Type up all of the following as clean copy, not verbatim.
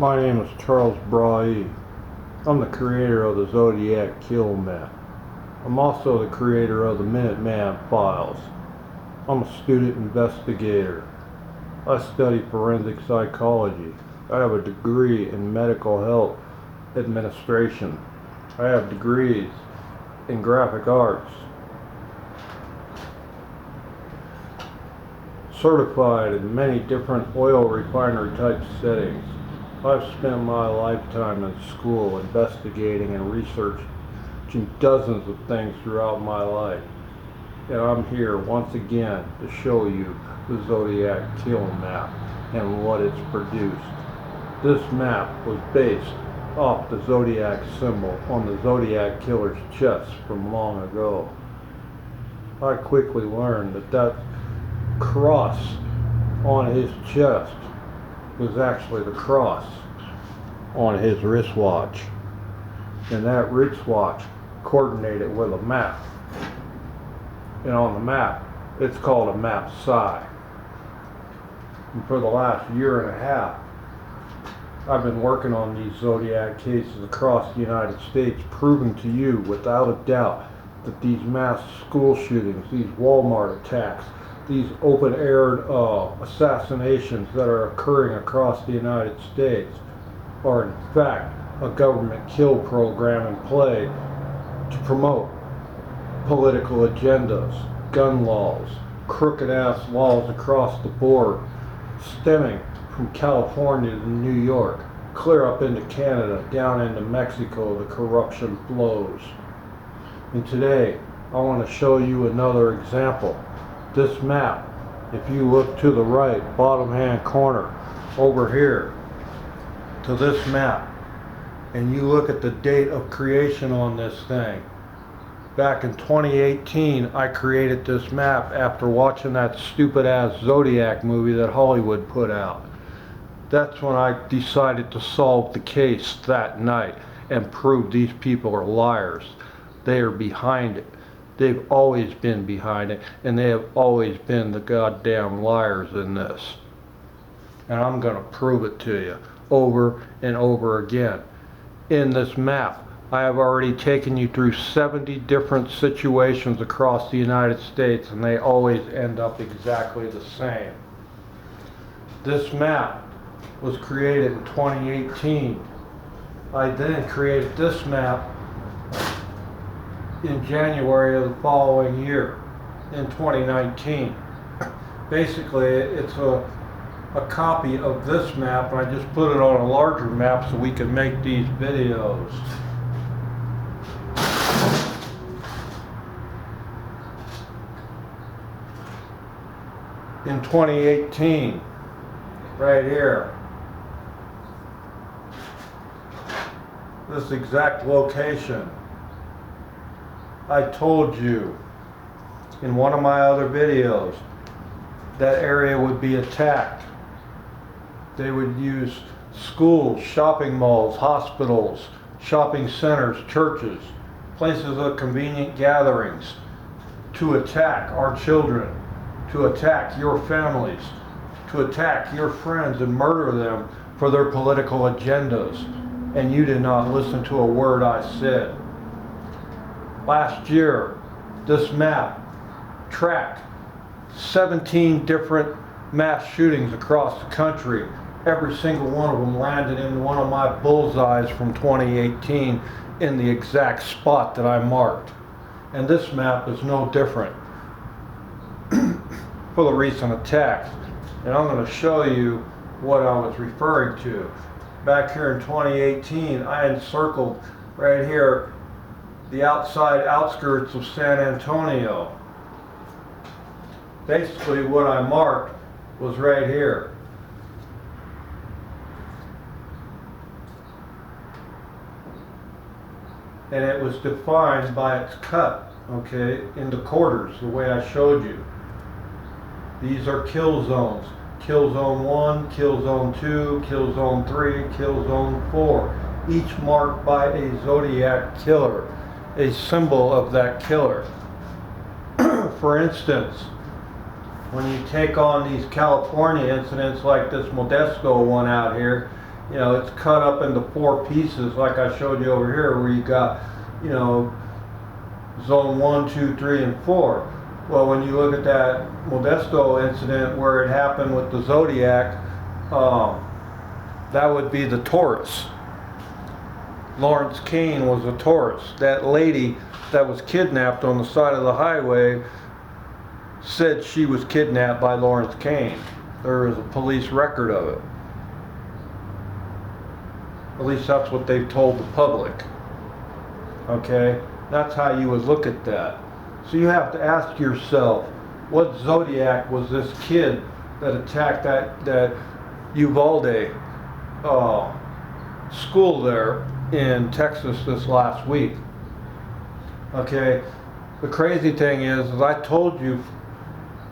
My name is Charles Brai. I'm the creator of the ZODIAC Kill Map. I'm also the creator of the MINUTEMAN files. I'm a student investigator. I study forensic psychology. I have a degree in medical health administration. I have degrees in graphic arts. Certified in many different oil refinery type settings. I've spent my lifetime in school investigating and researching dozens of things throughout my life. And I'm here once again to show you the ZODIAC Kill Map and what it's produced. This map was based off the Zodiac symbol on the Zodiac killer's chest from long ago. I quickly learned that cross on his chest was actually the cross on his wristwatch, and that wristwatch coordinated with a map, and on the map it's called a map psi. And for the last year and a half I've been working on these Zodiac cases across the United States, proving to you without a doubt that these mass school shootings, these Walmart attacks, these open-air assassinations that are occurring across the United States are in fact a government kill program in play to promote political agendas, gun laws, crooked-ass laws across the board, stemming from California to New York, clear up into Canada, down into Mexico. The corruption flows. And today I want to show you another example. This map, if you look to the right bottom hand corner over here to this map, and you look at the date of creation on this thing, back in 2018 I created this map after watching that stupid ass Zodiac movie that Hollywood put out. That's when I decided to solve the case that night and prove these people are liars. They are behind it. They've always been behind it, and they have always been the goddamn liars in this. And I'm going to prove it to you over and over again. In this map, I have already taken you through 70 different situations across the United States, and they always end up exactly the same. This map was created in 2018. I then created this map in January of the following year, in 2019. Basically, it's a copy of this map, and I just put it on a larger map so we can make these videos. In 2018, right here, this exact location, I told you in one of my other videos that area would be attacked. They would use schools, shopping malls, hospitals, shopping centers, churches, places of convenient gatherings to attack our children, to attack your families, to attack your friends and murder them for their political agendas. And you did not listen to a word I said. Last year, this map tracked 17 different mass shootings across the country. Every single one of them landed in one of my bullseyes from 2018 in the exact spot that I marked. And this map is no different for the recent attacks. And I'm going to show you what I was referring to. Back here in 2018, I encircled right here the outside outskirts of San Antonio. Basically what I marked was right here. And it was defined by its cut, okay, into quarters, the way I showed you. These are kill zones. Kill zone 1, kill zone 2, kill zone 3, kill zone 4. Each marked by a Zodiac killer, a symbol of that killer. For instance, when you take on these California incidents like this Modesto one out here, You know, it's cut up into 4 pieces like I showed you over here, where you got, you know, zone 1, 2, 3, and 4. Well, when you look at that Modesto incident where it happened with the Zodiac, that would be the Taurus. Lawrence Kane was a Taurus. That lady that was kidnapped on the side of the highway said she was kidnapped by Lawrence Kane. There is a police record of it. At least that's what they've told the public. Okay? That's how you would look at that. So you have to ask yourself, what Zodiac was this kid that attacked that Uvalde school there in Texas this last week? Okay? The crazy thing is I told you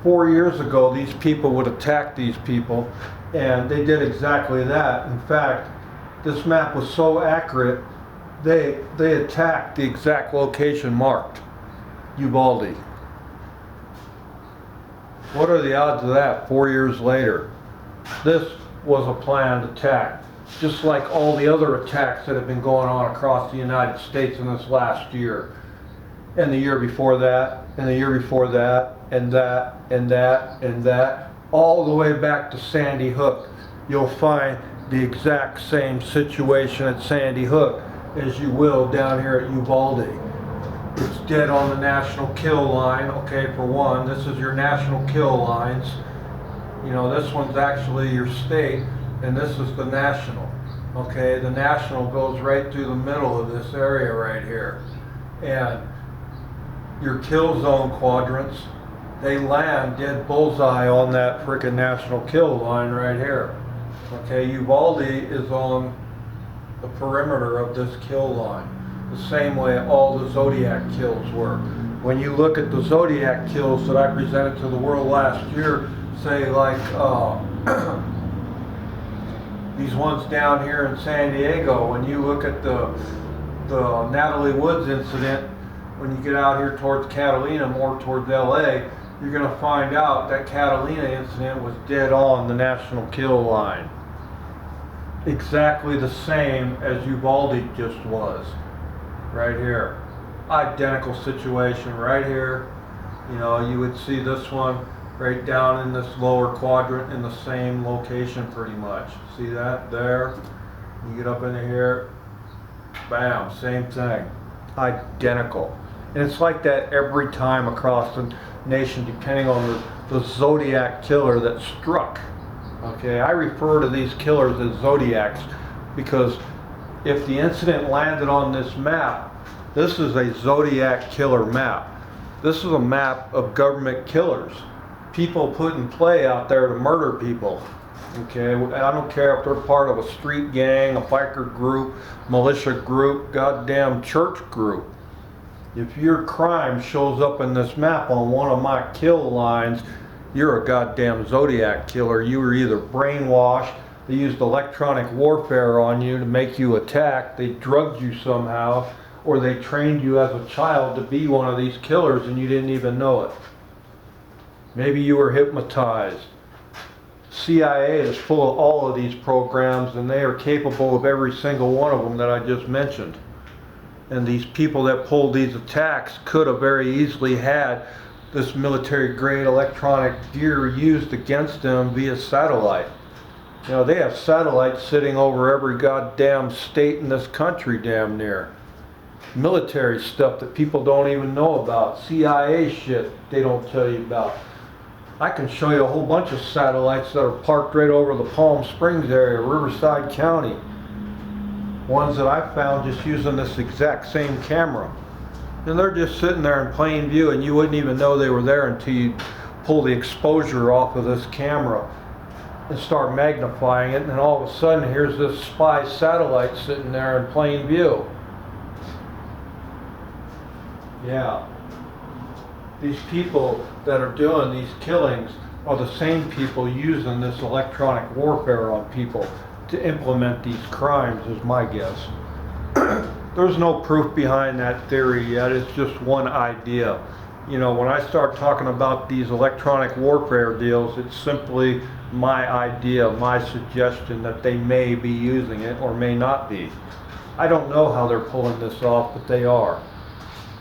4 years ago these people would attack these people, and they did exactly that. In fact, this map was so accurate, they attacked the exact location marked, Uvalde. What are the odds of that 4 years later? This was a planned attack, just like all the other attacks that have been going on across the United States in this last year, and the year before that, and the year before that, and that, and that, and that, all the way back to Sandy Hook. You'll find the exact same situation at Sandy Hook as you will down here at Uvalde. It's dead on the national kill line. Okay, for one, this is your national kill lines. You know, this one's actually your state, and this is the national. Okay, the national goes right through the middle of this area right here. And your kill zone quadrants, they land dead bullseye on that frickin' national kill line right here. Okay, Uvalde is on the perimeter of this kill line, the same way all the Zodiac kills were. When you look at the Zodiac kills that I presented to the world last year, say like these ones down here in San Diego, when you look at the Natalie Woods incident, when you get out here towards Catalina, more towards LA, you're going to find out that Catalina incident was dead on the national kill line. Exactly the same as Uvalde just was. Right here. Identical situation right here. You know, you would see this one right down in this lower quadrant in the same location pretty much. See that there? You get up into here, bam, same thing. Identical. And it's like that every time across the nation, depending on the Zodiac killer that struck. Okay, I refer to these killers as Zodiacs because if the incident landed on this map, this is a Zodiac killer map. This is a map of government killers. People put in play out there to murder people. Okay, I don't care if they're part of a street gang, a biker group, militia group, goddamn church group. If your crime shows up in this map on one of my kill lines, you're a goddamn Zodiac killer. You were either brainwashed, they used electronic warfare on you to make you attack, they drugged you somehow, or they trained you as a child to be one of these killers and you didn't even know it. Maybe you were hypnotized. CIA is full of all of these programs, and they are capable of every single one of them that I just mentioned. And these people that pulled these attacks could have very easily had this military-grade electronic gear used against them via satellite. You know, they have satellites sitting over every goddamn state in this country damn near. Military stuff that people don't even know about. CIA shit they don't tell you about. I can show you a whole bunch of satellites that are parked right over the Palm Springs area, Riverside County. Ones that I found just using this exact same camera. And they're just sitting there in plain view, and you wouldn't even know they were there until you pull the exposure off of this camera and start magnifying it, and then all of a sudden here's this spy satellite sitting there in plain view. Yeah. These people that are doing these killings are the same people using this electronic warfare on people to implement these crimes, is my guess. There's no proof behind that theory yet. It's just one idea. You know, when I start talking about these electronic warfare deals, it's simply my idea, my suggestion that they may be using it or may not be. I don't know how they're pulling this off, but they are.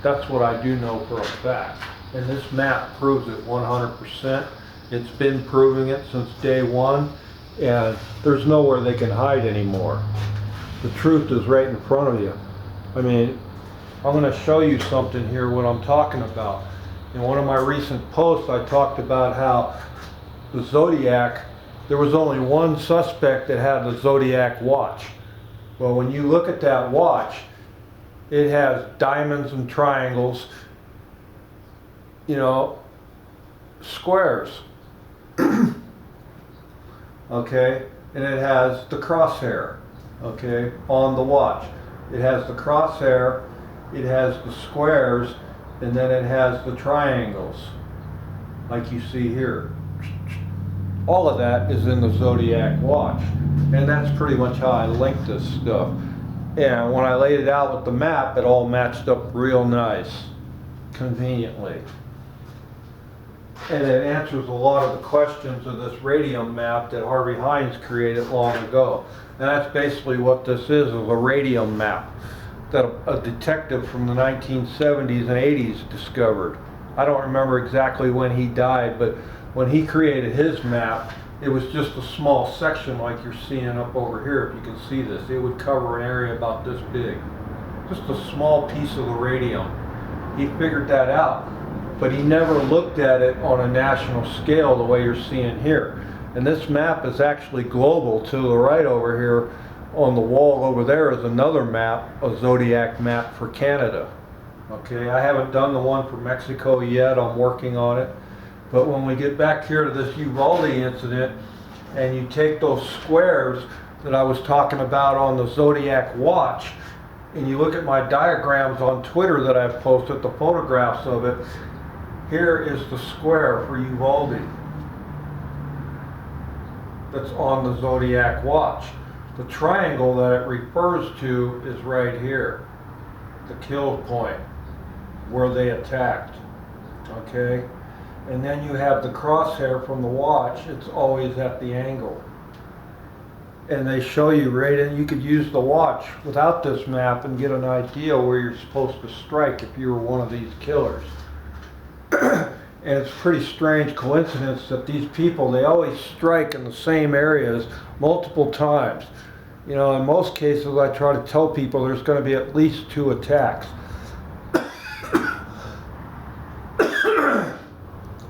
That's what I do know for a fact. And this map proves it 100%. It's been proving it since day one, and there's nowhere they can hide anymore. The truth is right in front of you. I mean, I'm going to show you something here, what I'm talking about. In one of my recent posts, I talked about how the Zodiac, there was only one suspect that had the Zodiac watch. Well, when you look at that watch, it has diamonds and triangles, you know, squares. Okay, and it has the crosshair, okay, on the watch. It has the crosshair, it has the squares, and then it has the triangles, like you see here. All of that is in the Zodiac watch, and that's pretty much how I linked this stuff. And when I laid it out with the map, it all matched up real nice, conveniently. And it answers a lot of the questions of this radium map that Harvey Hines created long ago. And that's basically what this is a radium map that a detective from the 1970s and 80s discovered. I don't remember exactly when he died, but when he created his map, it was just a small section like you're seeing up over here, if you can see this. It would cover an area about this big. Just a small piece of the radium. He figured that out, but he never looked at it on a national scale the way you're seeing here. And this map is actually global. To the right over here on the wall over there is another map, a Zodiac map for Canada. Okay, I haven't done the one for Mexico yet, I'm working on it. But when we get back here to this Uvalde incident, and you take those squares that I was talking about on the Zodiac watch, and you look at my diagrams on Twitter that I've posted, the photographs of it, here is the square for Uvalde that's on the Zodiac watch. The triangle that it refers to is right here, the kill point, where they attacked, okay? And then you have the crosshair from the watch, it's always at the angle. And they show you right in, you could use the watch without this map and get an idea where you're supposed to strike if you were one of these killers. And it's a pretty strange coincidence that these people, they always strike in the same areas multiple times. You know, in most cases I try to tell people there's going to be at least 2 attacks.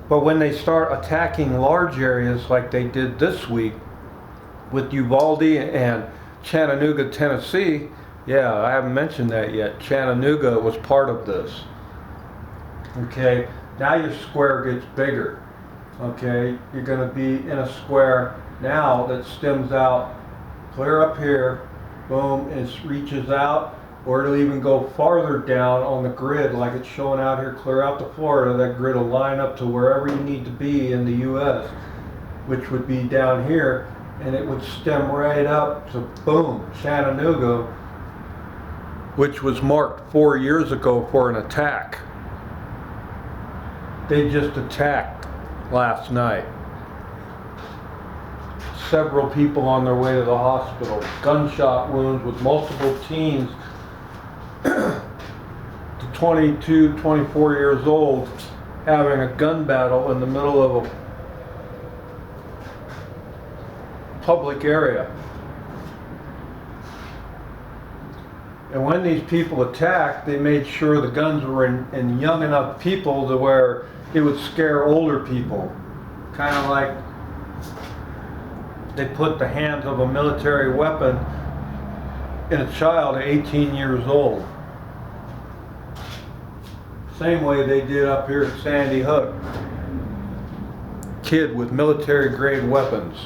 But when they start attacking large areas like they did this week with Uvalde and Chattanooga, Tennessee, yeah, I haven't mentioned that yet. Chattanooga was part of this. Okay, now your square gets bigger. Okay, you're going to be in a square now that stems out clear up here, boom, and it reaches out, or it'll even go farther down on the grid like it's showing out here, clear out to Florida. That grid will line up to wherever you need to be in the U.S., which would be down here, and it would stem right up to, boom, Chattanooga, which was marked 4 years ago for an attack. They just attacked last night. Several people on their way to the hospital, gunshot wounds with multiple teens to 22, 24 years old having a gun battle in the middle of a public area. And when these people attacked, they made sure the guns were in young enough people to where it would scare older people. Kind of like they put the hands of a military weapon in a child at 18 years old. Same way they did up here at Sandy Hook. Kid with military grade weapons.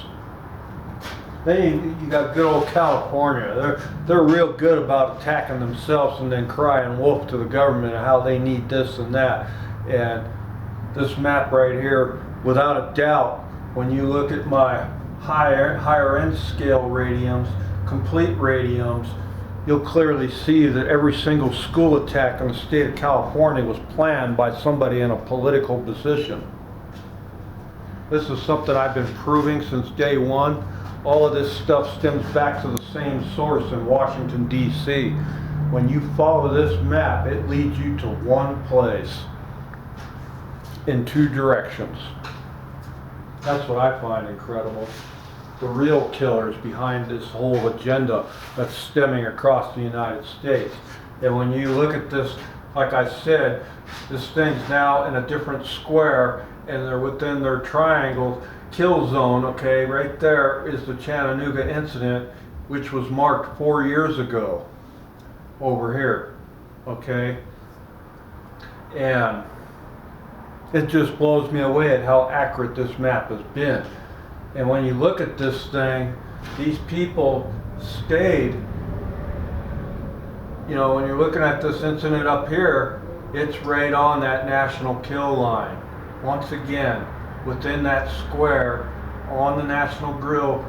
Then you got good old California. They're real good about attacking themselves and then crying wolf to the government and how they need this and that. And this map right here, without a doubt, when you look at my higher end scale radiums, complete radiums, you'll clearly see that every single school attack in the state of California was planned by somebody in a political position. This is something I've been proving since day one. All of this stuff stems back to the same source in Washington, D.C. When you follow this map, it leads you to one place in two directions. That's what I find incredible. The real killers behind this whole agenda that's stemming across the United States. And when you look at this, like I said, this thing's now in a different square, and they're within their triangle kill zone. Okay, right there is the Chattanooga incident, which was marked 4 years ago over here. Okay, and it just blows me away at how accurate this map has been. And when you look at this thing, these people stayed, you know, when you're looking at this incident up here, it's right on that national kill line. Once again, within that square, on the national grill,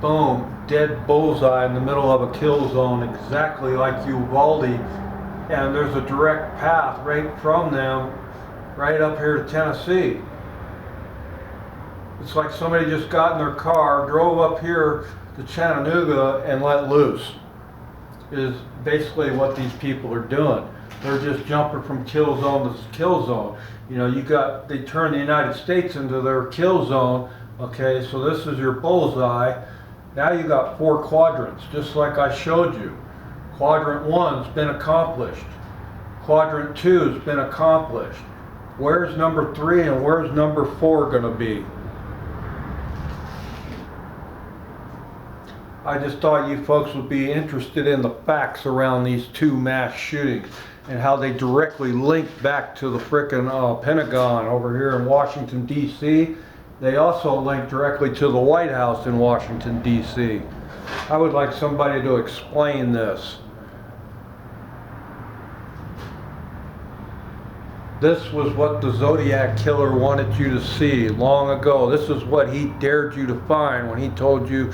boom, dead bullseye in the middle of a kill zone, exactly like Uvalde. And there's a direct path right from them, right up here to Tennessee. It's like somebody just got in their car, drove up here to Chattanooga and let loose. Is basically what these people are doing. They're just jumping from kill zone to kill zone. You know, they turn the United States into their kill zone. Okay, so this is your bullseye. Now you got 4 quadrants, just like I showed you. Quadrant 1's been accomplished. Quadrant 2's been accomplished. Where's number 3 and where's number 4 going to be? I just thought you folks would be interested in the facts around these 2 mass shootings and how they directly link back to the frickin' Pentagon over here in Washington, D.C. They also link directly to the White House in Washington, D.C. I would like somebody to explain this. This was what the Zodiac killer wanted you to see long ago. This is what he dared you to find when he told you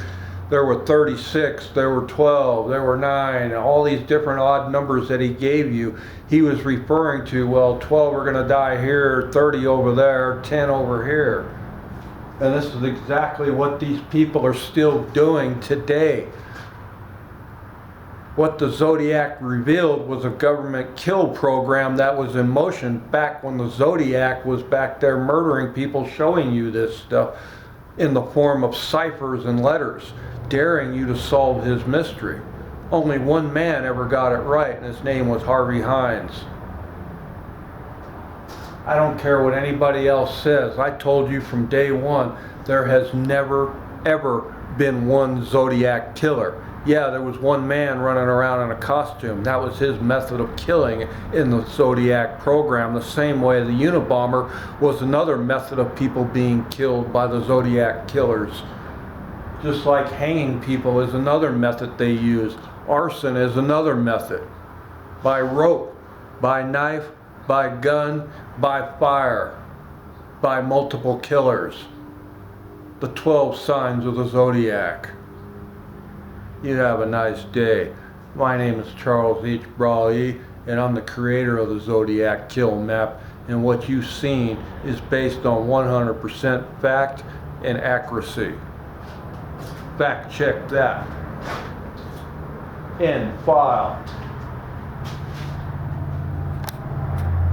there were 36, there were 12, there were 9, and all these different odd numbers that he gave you. He was referring to, well, 12 are going to die here, 30 over there, 10 over here. And this is exactly what these people are still doing today. What the Zodiac revealed was a government kill program that was in motion back when the Zodiac was back there murdering people, showing you this stuff in the form of ciphers and letters, daring you to solve his mystery. Only one man ever got it right, and his name was Harvey Hines. I don't care what anybody else says. I told you from day one, there has never, ever been one Zodiac killer. Yeah, there was one man running around in a costume. That was his method of killing in the Zodiac program, the same way the Unabomber was another method of people being killed by the Zodiac killers. Just like hanging people is another method they use. Arson is another method. By rope, by knife, by gun, by fire, by multiple killers. The 12 signs of the Zodiac. You have a nice day. My name is Charles H. Brawley, and I'm the creator of the Zodiac Kill Map, and what you've seen is based on 100% fact and accuracy. Fact check that. End file.